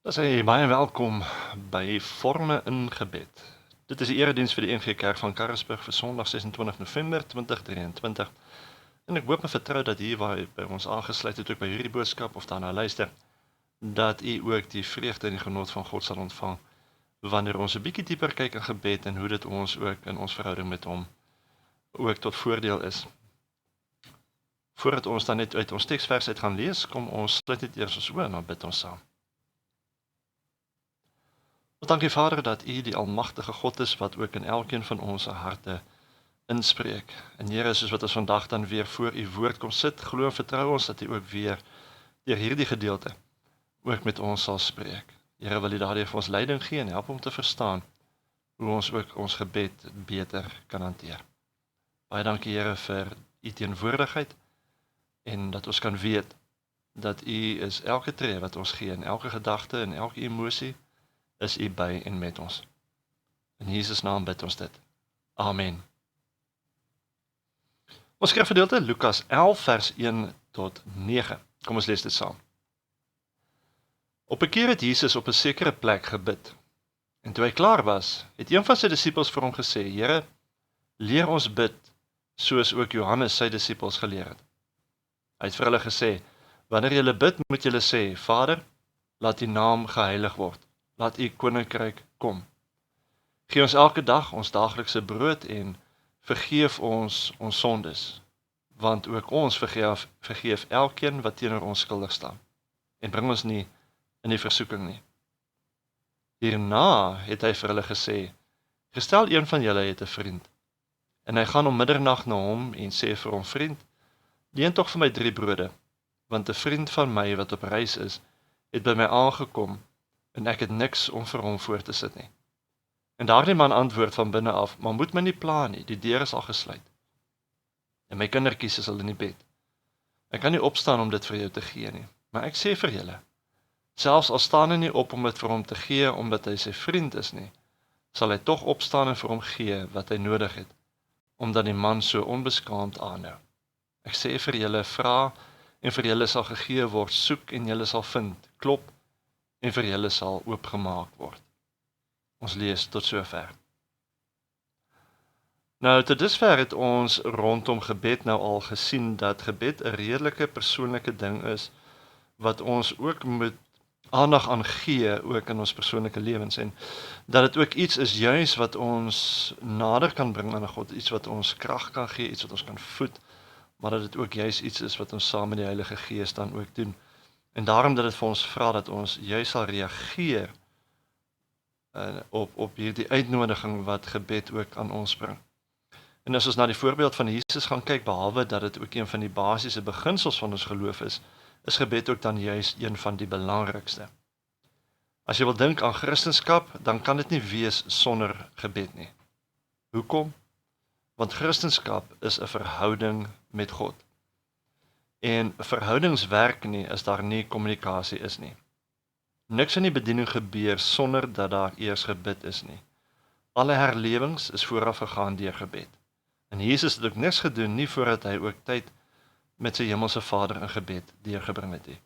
Dan sê jy baie welkom by Forme in Gebed. Dit is die erediens vir die NG Kerk van Karasburg vir Sondag 26 November 2023. En ek hoop en vertrou dat hier waar jy by ons aangesluit het ook by hierdie boodskap of daarna luister, dat u ook die vreugde en die genot van God sal ontvang wanneer ons 'n bietjie dieper kyk in gebed en hoe dit ons ook in ons verhouding met hom ook tot voordeel is. Voordat ons dan net uit ons teksvers uit gaan lees, kom ons sluit net eers ons oë en dan bid ons saam. Dankie Vader dat U die almagtige God is wat ook in elkeen van ons harte inspreek. En Here, soos wat ons vandag dan weer voor U woord kom sit, glo en vertrou ons dat U ook weer deur hierdie gedeelte ook met ons sal spreek. Here, wil U daardie vir ons leiding gee en help om te verstaan hoe ons ook ons gebed beter kan hanteer. Baie dankie Here vir U teenwoordigheid en dat ons kan weet dat U is elke tree wat ons gee en elke gedagte en elke emosie is U by en met ons. In Jesus naam bid ons dit. Amen. Ons skrifgedeelte Lukas 11 vers 1 tot 9. Kom ons lees dit saam. Op 'n keer het Jesus op 'n sekere plek gebid. En toe hy klaar was, het een van sy disippels vir hom gesê: "Here, leer ons bid, soos ook Johannes sy disippels geleer het." Hy het vir hulle gesê: "Wanneer julle bid, moet julle sê: Vader, laat U naam geheilig word. Laat U koninkryk kom. Gee ons elke dag ons daaglikse brood en vergeef ons ons sondes, want ook ons vergeef elkeen wat teenoor ons skuldig staan. En bring ons nie in die versoeking nie." Hierna het hy vir hulle gesê: "Gestel een van julle het 'n vriend, en hy gaan om middernag na hom en sê vir hom: Vriend, leen tog vir my 3 brode, want 'n vriend van my wat op reis is, het by my aangekom, en ek het niks om vir hom voor te sit nie. En daardie man antwoord van binne af: Maar moet my nie pla nie, die deur is al gesluit. En my kindertjies is al in die bed. Ek kan nie opstaan om dit vir jou te gee nie. Maar ek sê vir julle, selfs al staan hy nie op om dit vir hom te gee omdat hy sy vriend is nie, sal hy tog opstaan en vir hom gee wat hy nodig het, omdat die man so onbeskaamd aanhou. Ek sê vir julle, vra en vir julle sal gegee word, soek en julle sal vind, klop en vir julle sal oopgemaak word." Ons lees tot sover. Nou, tot dusver het ons rondom gebed nou al gesien dat gebed 'n redelike persoonlike ding is, wat ons ook moet aandag aan gee, ook in ons persoonlike lewens, en dat dit ook iets is juis wat ons nader kan bring aan God, iets wat ons krag kan gee, iets wat ons kan voed, maar dat dit ook juis iets is wat ons saam met die Heilige Gees dan ook doen. En daarom dat dit vir ons vra dat ons juis sal reageer op hierdie uitnodiging wat gebed ook aan ons bring. En as ons na die voorbeeld van Jesus gaan kyk, behalwe dat dit ook een van die basiese beginsels van ons geloof is gebed ook dan juis een van die belangrikste. As jy wil dink aan Christendom, dan kan dit nie wees sonder gebed nie. Hoekom? Want Christendom is 'n verhouding met God. En verhoudingswerk nie as daar nie kommunikasie is nie. Niks in die bediening gebeur sonder dat daar eers gebid is nie. Alle herlewings is vooraf gegaan deur gebed. En Jesus het ook niks gedoen nie voordat hy ook tyd met sy hemelse Vader in gebed deurgebring het nie.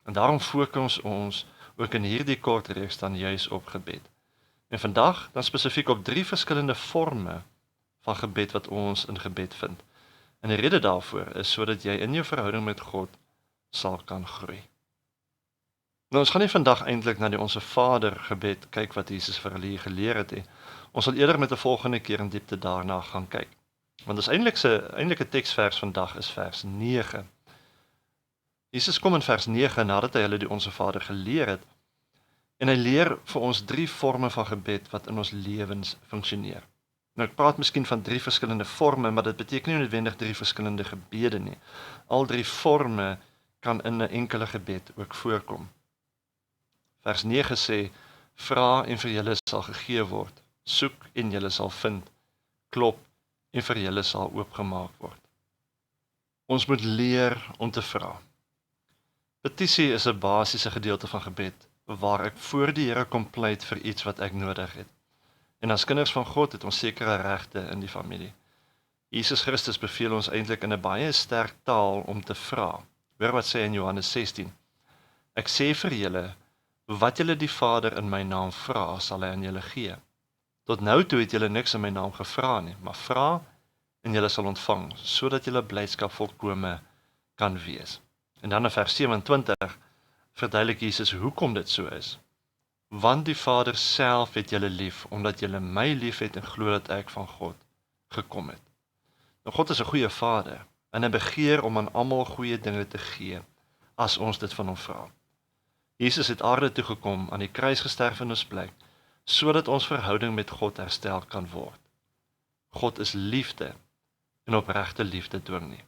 En daarom fokus ons ook in hierdie kort reeks dan juis op gebed. En vandag dan spesifiek op 3 verskillende forme van gebed wat ons in gebed vind. En die rede daarvoor is sodat jy in jou verhouding met God sal kan groei. Nou, ons gaan nie vandag eintlik na die Onse Vader gebed kyk wat Jesus vir hulle geleer het nie. Ons sal eerder met 'n volgende keer in diepte daarna gaan kyk. Want ons eintlike teksvers vandag is vers 9. Jesus kom in vers 9 nadat hy hulle die Onse Vader geleer het, en hy leer vir ons 3 forme van gebed wat in ons lewens funksioneer. Nou, ek praat miskien van 3 verskillende forme, maar dit beteken nie noodwendig 3 verskillende gebede nie. Al 3 forme kan in 'n enkele gebed ook voorkom. Vers 9 sê: "Vra en vir julle sal gegee word, soek en julle sal vind, klop en vir julle sal oopgemaak word." Ons moet leer om te vra. Petisie is 'n basiese gedeelte van gebed, waar ek voor die Here kom pleit vir iets wat ek nodig het. En as kinders van God het ons sekere regte in die familie. Jesus Christus beveel ons eintlik in 'n baie sterk taal om te vra. Hoor wat sê in Johannes 16: "Ek sê vir julle, Wat julle die Vader in my naam vra, sal hy aan julle gee. Tot nou toe het julle niks in my naam gevra nie, maar vra en julle sal ontvang, sodat julle blydskap volkome kan wees. En dan in vers 27 verduidelik Jesus hoekom dit so is. Want die Vader self het julle lief, omdat julle my lief het en glo dat ek van God gekom het. Nou God is 'n goeie Vader, en hy begeer om aan almal goeie dinge te gee, as ons dit van hom vra. Jesus het aarde toe gekom, aan die kruis gesterf in ons plek, sodat ons verhouding met God herstel kan word. God is liefde, en opregte liefde dwing nie.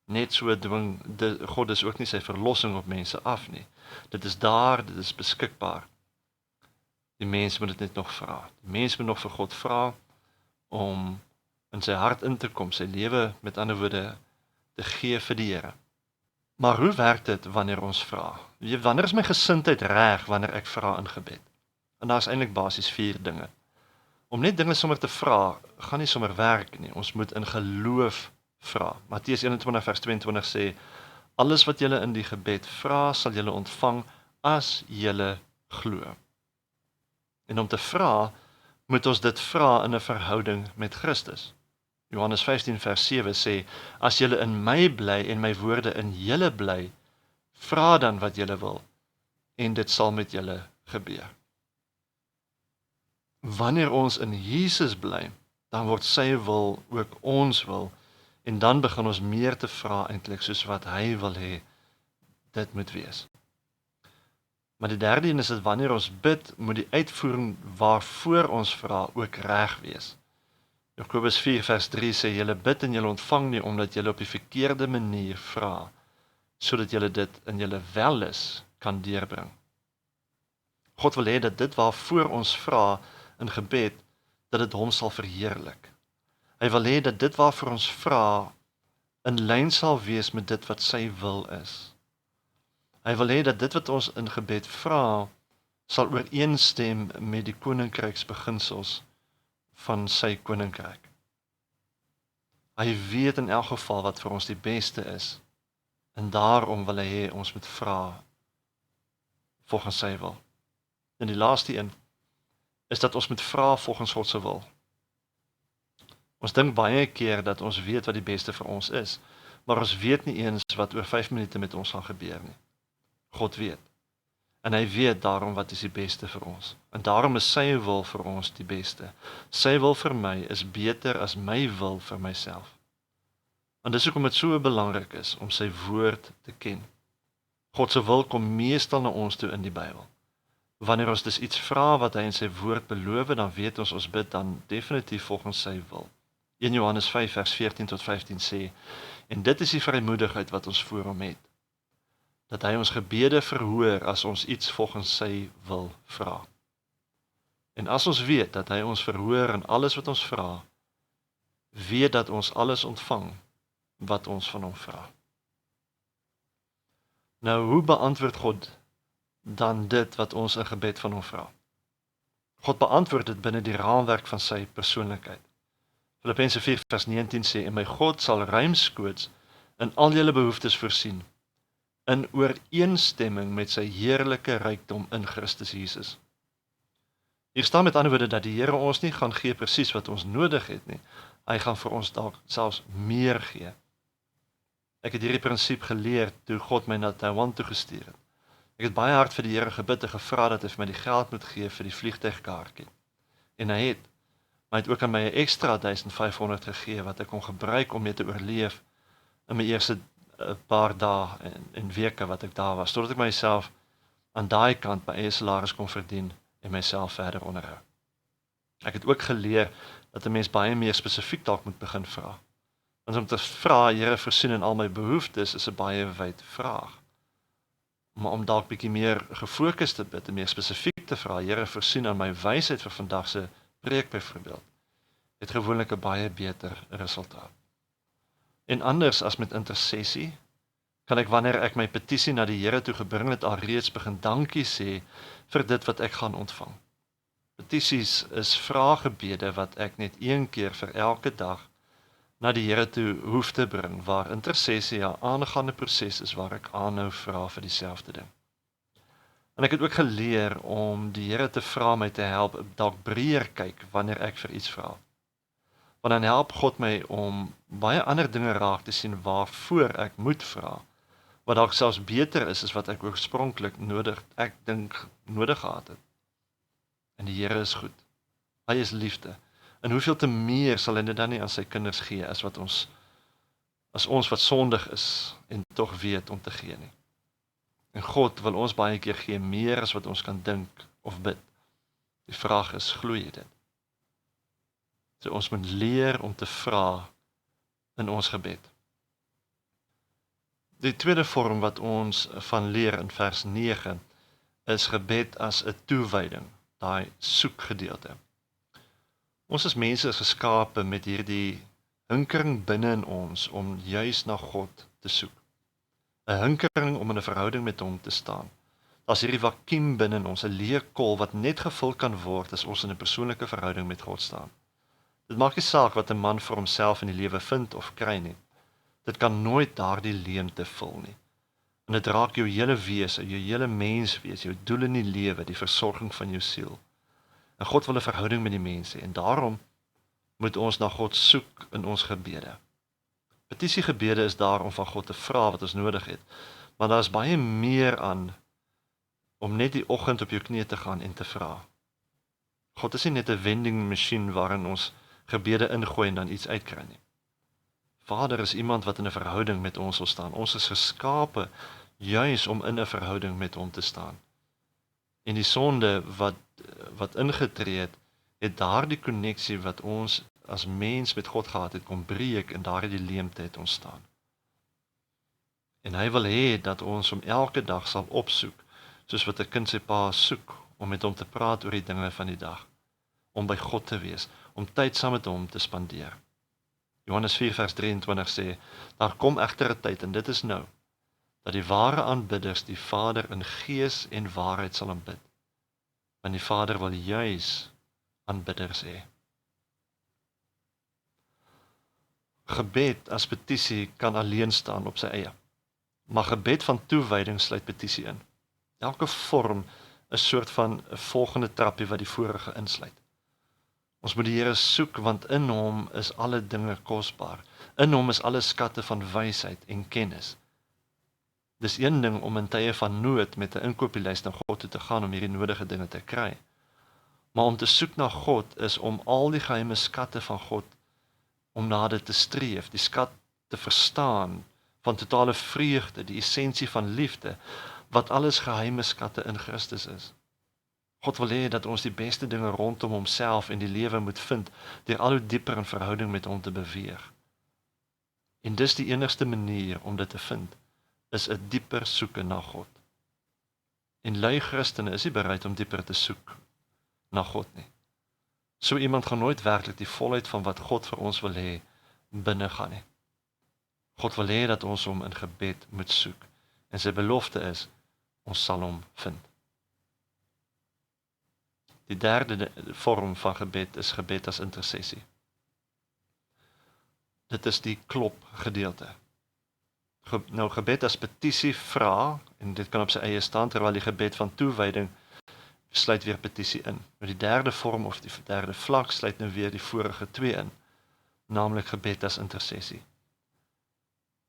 Net so dwing, God is ook nie sy verlossing op mense af nie. Dit is daar, dit is beskikbaar. Die mens moet dit net nog vra. Die mens moet nog vir God vra, om in sy hart in te kom, sy lewe met ander woorde te gee vir die Here. Maar hoe werk dit wanneer ons vra? Wanneer is my gesindheid reg wanneer ek vra in gebed? En daar is eintlik basies 4 dinge. Om net dinge sommer te vra, gaan nie sommer werk nie. Ons moet in geloof vra. Matteus 21 vers 22 sê, alles wat julle in die gebed vra, sal julle ontvang as julle glo. En om te vra, moet ons dit vra in 'n verhouding met Christus. Johannes 15 vers 7 sê, as julle in my bly en my woorde in julle bly, vra dan wat julle wil, en dit sal met julle gebeur. Wanneer ons in Jesus bly, dan word sy wil ook ons wil, en dan begin ons meer te vra eintlik soos wat hy wil hê dit moet wees. Maar die derde een is dat wanneer ons bid, moet die uitvoering waarvoor ons vra ook reg wees. Jakobus 4 vers 3 sê, julle bid en julle ontvang nie, omdat julle op die verkeerde manier vra, sodat julle dit in julle welis kan deurbring. God wil hê dat dit waarvoor ons vra in gebed, dat dit hom sal verheerlik. Hy wil hê dat dit waarvoor ons vra, in lyn sal wees met dit wat sy wil is. Hy wil hê dat dit wat ons in gebed vra, sal ooreenstem met die koninkryksbeginsels van sy koninkryk. Hy weet in elk geval wat vir ons die beste is, en daarom wil hy hê ons moet vra volgens sy wil. En die laaste een is dat ons moet vra volgens God se wil. Ons dink baie keer dat ons weet wat die beste vir ons is, maar ons weet nie eens wat oor 5 minute met ons gaan gebeur nie. God weet. En hy weet daarom wat is die beste vir ons. En daarom is sy wil vir ons die beste. Sy wil vir my is beter as my wil vir myself. En dis hoekom dit so belangrik is om sy woord te ken. God se wil kom meestal na ons toe in die Bybel. Wanneer ons dus iets vra wat hy in sy woord beloof, dan weet ons bid dan definitief volgens sy wil. 1 Johannes 5 vers 14 tot 15 sê, en dit is die vrymoedigheid wat ons voor hom het, dat hy ons gebede verhoor as ons iets volgens sy wil vra. En as ons weet dat hy ons verhoor in alles wat ons vra, weet dat ons alles ontvang wat ons van hom vra. Nou, hoe beantwoord God dan dit wat ons in gebed van hom vra? God beantwoord dit binne die raamwerk van sy persoonlikheid. Filippense 4 vers 19 sê, en my God sal ruimskoots in al julle behoeftes voorsien, in ooreenstemming met sy heerlike rykdom in Christus Jesus. Hier staan met ander woorde dat die Here ons nie gaan gee presies wat ons nodig het nie. Hy gaan vir ons dalk selfs meer gee. Ek het hierdie prinsip geleer toe God my na Taiwan toe gestuur het. Ek het baie hard vir die Here gebid en gevra dat hy vir my die geld moet gee vir die vliegtuigkaartjie. En hy het. Maar hy het ook aan my 'n ekstra 1500 gegee wat ek kon gebruik om mee te oorleef in my eerste paar dae en weke wat ek daar was, totdat ek myself aan daai kant my eie salaris kon verdien en myself verder onderhou. Ek het ook geleer dat 'n mens baie meer spesifiek dalk moet begin vra. Want om te vra, Here voorsien in al my behoeftes, is 'n baie wyd vraag. Maar om dalk bietjie meer gefokus te bid en meer spesifiek te vra, Here voorsien aan my wysheid vir vandag se preek byvoorbeeld, het gewoonlik 'n baie beter resultaat. En anders as met intersessie, kan ek wanneer ek my petisie na die Here toe gebring het, alreeds begin dankie sê vir dit wat ek gaan ontvang. Petisies is vraaggebede wat ek net een keer vir elke dag na die Here toe hoef te bring, waar intersessie 'n aangaande proses is waar ek aanhou vra vir dieselfde ding. En ek het ook geleer om die Here te vra my te help, dalk breër kyk wanneer ek vir iets vra. Want dan help God my om baie ander dinge raak te sien waarvoor ek moet vra, wat dalk selfs beter is as wat ek oorspronklik ek dink nodig gehad het. En die Here is goed. Hy is liefde. En hoeveel te meer sal hy dit dan nie aan sy kinders gee as ons wat sondig is en tog weet om te gee nie. En God wil ons baie keer gee meer as wat ons kan dink of bid. Die vraag is, glo jy dit? So ons moet leer om te vra in ons gebed. Die tweede vorm wat ons van leer in vers 9 is gebed as 'n toewyding, daai soekgedeelte. Ons as mense is geskape met hierdie hinkering binne in ons om juis na God te soek. 'n Hinkering om in 'n verhouding met hom te staan. Daar's hierdie vakuum binne in ons, 'n leë kol wat net gevul kan word as ons in 'n persoonlike verhouding met God staan. Dit maak nie saak wat 'n man vir homself in die lewe vind of kry nie. Dit kan nooit daardie leemte vul nie. En dit raak jou hele wese, jou hele menswees, jou doel in die lewe, die versorging van jou siel. En God wil 'n verhouding met die mense en daarom moet ons na God soek in ons gebede. Petisiegebede is daar om van God te vra wat ons nodig het, maar daar is baie meer aan om net die oggend op jou knie te gaan en te vra. God is nie net 'n vending masjien waarin ons gebede ingooi en dan iets uitkry nie. Vader is iemand wat in 'n verhouding met ons wil staan. Ons is geskape juis om in 'n verhouding met hom te staan. En die sonde wat ingetree het daardie koneksie wat ons as mens met God gehad het, kom breek en daardie leemte het ontstaan. En hy wil hê dat ons hom elke dag sal opsoek, soos wat 'n kind sy pa soek, om met hom te praat oor die dinge van die dag, om by God te wees, om tyd saam met hom te spandeer. Johannes 4 vers 23 sê, daar kom egter 'n tyd, en dit is nou, dat die ware aanbidders die Vader in gees en waarheid sal aanbid. Want die Vader wil juis aanbidders hê. Gebed as petisie kan alleen staan op sy eie. Maar gebed van toewyding sluit petisie in. Elke vorm is soort van 'n volgende trappie wat die vorige insluit. Ons moet die Here soek, want in hom is alle dinge kosbaar. In hom is alle skatte van wysheid en kennis. Dis een ding om in tye van nood met 'n inkopieslys na God toe te gaan om hierdie nodige dinge te kry. Maar om te soek na God is om al die geheime skatte van God, om na dit te streef, die skat te verstaan, van totale vreugde, die essensie van liefde, wat alles geheime skatte in Christus is. God wil hê dat ons die beste dinge rondom homself en die lewe moet vind, deur al hoe dieper in verhouding met hom te beweeg. En dis die enigste manier om dit te vind, is 'n dieper soeke na God. En lui Christene is nie bereid om dieper te soek na God nie. So iemand gaan nooit werklik die volheid van wat God vir ons wil hê, binne gaan nie. God wil hê dat ons hom in gebed moet soek, en sy belofte is, ons sal hom vind. Die derde vorm van gebed is gebed as intersessie. Dit is die klop gedeelte. Nou gebed as petisie vra, en dit kan op sy eie staan, terwyl die gebed van toewyding sluit weer petisie in. Nou die derde vorm of die derde vlak sluit nou weer die vorige twee in, naamlik gebed as intersessie.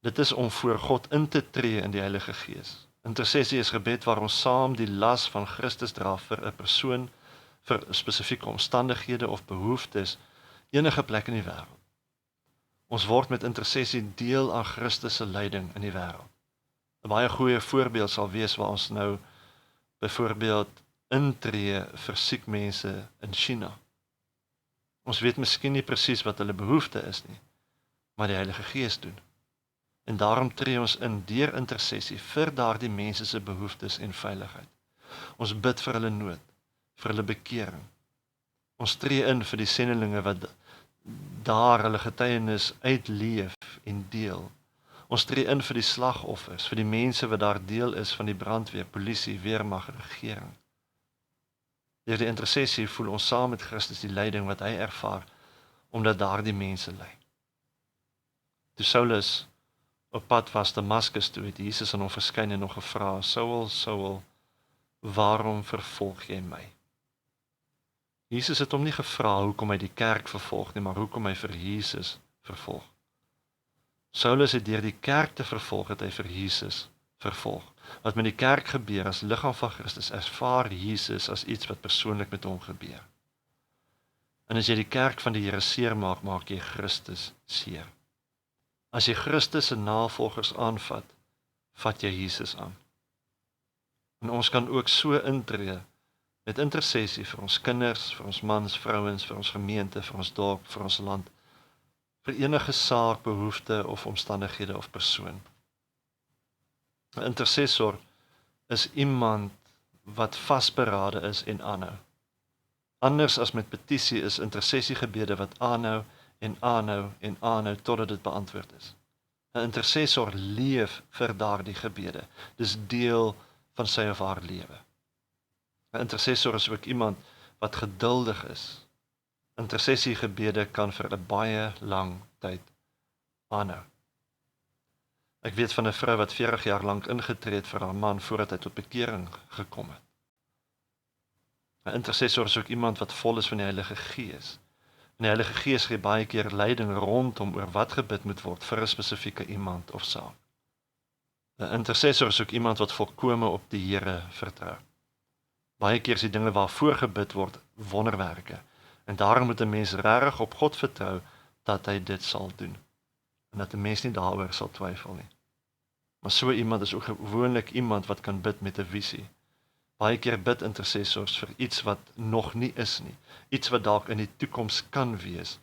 Dit is om voor God in te tree in die Heilige Gees. Intersessie is gebed waar ons saam die las van Christus dra vir 'n persoon, vir spesifieke omstandighede of behoeftes, enige plek in die wêreld. Ons word met intersessie deel aan Christus se lyding in die wêreld. 'n Baie goeie voorbeeld sal wees waar ons nou byvoorbeeld intree vir siek mense in China. Ons weet miskien nie presies wat hulle behoefte is nie, maar die Heilige Gees doen. En daarom tree ons in deur intersessie vir daardie mense se behoeftes en veiligheid. Ons bid vir hulle nood, vir hulle bekering. Ons tree in vir die sendelinge wat daar hulle getuienis uitleef en deel. Ons tree in vir die slagoffers, vir die mense wat daar deel is van die brandweer, polisie, weermag, regering. Deur die intersessie voel ons saam met Christus die lyding wat hy ervaar, omdat daardie mense ly. Toe Saulus op pad was Damaskus toe, het Jesus aan hom verskyn en hom gevra, Saul, Saul, waarom vervolg jy my? Jesus het hom nie gevra hoekom hy die kerk vervolg nie, maar hoekom hy vir Jesus vervolg. Saulus het deur die kerk te vervolg, het hy vir Jesus vervolg. Wat met die kerk gebeur as liggaam van Christus, ervaar Jesus as iets wat persoonlik met hom gebeur. En as jy die kerk van die Here seer maak, maak jy Christus seer. As jy Christus se navolgers aanvat, vat jy Jesus aan. En ons kan ook so intree met intersessie vir ons kinders, vir ons mans, vrouens, vir ons gemeente, vir ons dorp, vir ons land, vir enige saak, behoefte of omstandighede of persoon. 'n Intercessor is iemand wat vasberade is en aanhou. Anders as met petisie is intersessiegebede wat aanhou en aanhou en aanhou totdat dit beantwoord is. 'n Intercessor leef vir daardie gebede. Dis deel van sy of haar lewe. 'n Intercessor is ook iemand wat geduldig is. Intercessiegebede kan vir 'n baie lang tyd aanhou. Ek weet van 'n vrou wat 40 jaar lank ingetree het vir haar man voordat hy tot bekering gekom het. 'n Intercessor is ook iemand wat vol is van die Heilige Gees. En die Heilige Gees gee baie keer leiding rondom oor wat gebid moet word vir 'n spesifieke iemand of saak. 'n Intercessor is ook iemand wat volkome op die Here vertrou. Baie keer is die dinge waarvoor gebid word wonderwerke. En daarom moet 'n mens regtig op God vertrou dat hy dit sal doen. En dat 'n mens nie daaroor sal twyfel nie. Maar so iemand is ook gewoonlik iemand wat kan bid met 'n visie. Baie keer bid intercessors vir iets wat nog nie is nie. Iets wat dalk in die toekoms kan wees,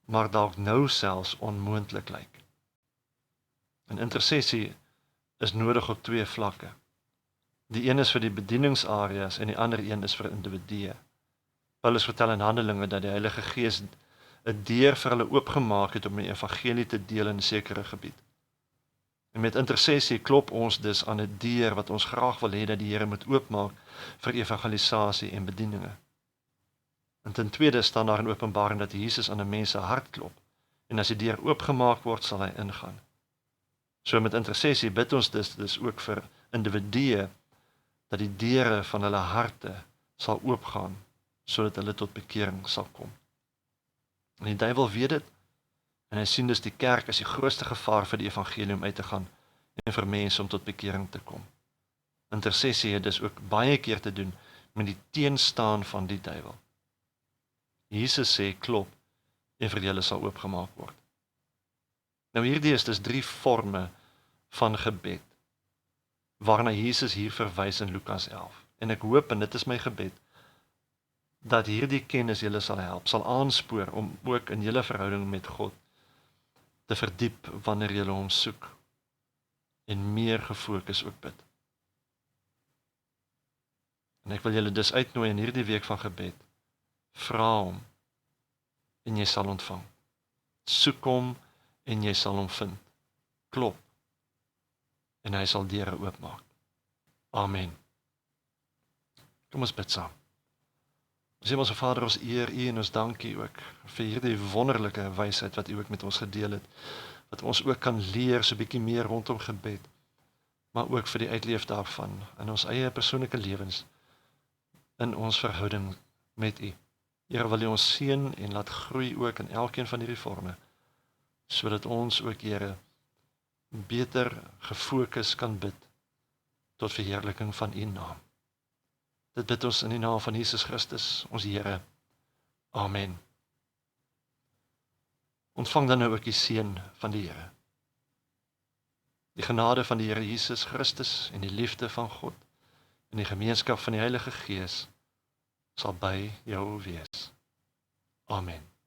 maar dalk nou selfs onmoontlik lyk. En intersessie is nodig op 2 vlakke. Die een is vir die bedieningsareas en die ander een is vir individue. Paulus vertel in Handelinge dat die Heilige Gees 'n deur vir hulle oopgemaak het om die evangelie te deel in 'n sekere gebied. En met intersessie klop ons dus aan 'n deur wat ons graag wil hê dat die Here moet oopmaak vir evangelisasie en bedieninge. En ten tweede staan daar in Openbaring dat Jesus aan 'n mens se hart klop. En as die deur oopgemaak word, sal hy ingaan. So met intersessie bid ons dus ook vir individue dat die deure van hulle harte sal oopgaan, sodat hulle tot bekering sal kom. En die duiwel weet dit, en hy sien dus die kerk as die grootste gevaar vir die evangelie om uit te gaan, en vir mense om tot bekering te kom. Intersessie het dus ook baie keer te doen met die teenstaan van die duiwel. Jesus sê, klop, en vir julle sal oopgemaak word. Nou hierdie is dus 3 forme van gebed, waarna Jesus hier verwys in Lukas 11. En ek hoop, en dit is my gebed, dat hierdie kennis julle sal help, sal aanspoor om ook in julle verhouding met God te verdiep wanneer julle hom soek en meer gefokus ook bid. En ek wil julle dus uitnooi in hierdie week van gebed, vra hom en jy sal ontvang. Soek hom en jy sal hom vind. Klop en hy sal deure oopmaak. Amen. Kom ons bid saam. Ons Hemelse Vader, ons eer U en ons dankie ook vir hierdie wonderlike wysheid wat U ook met ons gedeel het, wat ons ook kan leer so 'n bietjie meer rondom gebed, maar ook vir die uitleef daarvan in ons eie persoonlike lewens, in ons verhouding met U. Here, wil U ons seën en laat groei ook in elkeen van hierdie forme, sodat ons ook, Here, beter gefokus kan bid tot verheerliking van U naam. Dit bid ons in die naam van Jesus Christus, ons Here. Amen. Ontvang dan nou ook die seën van die Here. Die genade van die Here Jesus Christus en die liefde van God en die gemeenskap van die Heilige Gees sal by jou wees. Amen.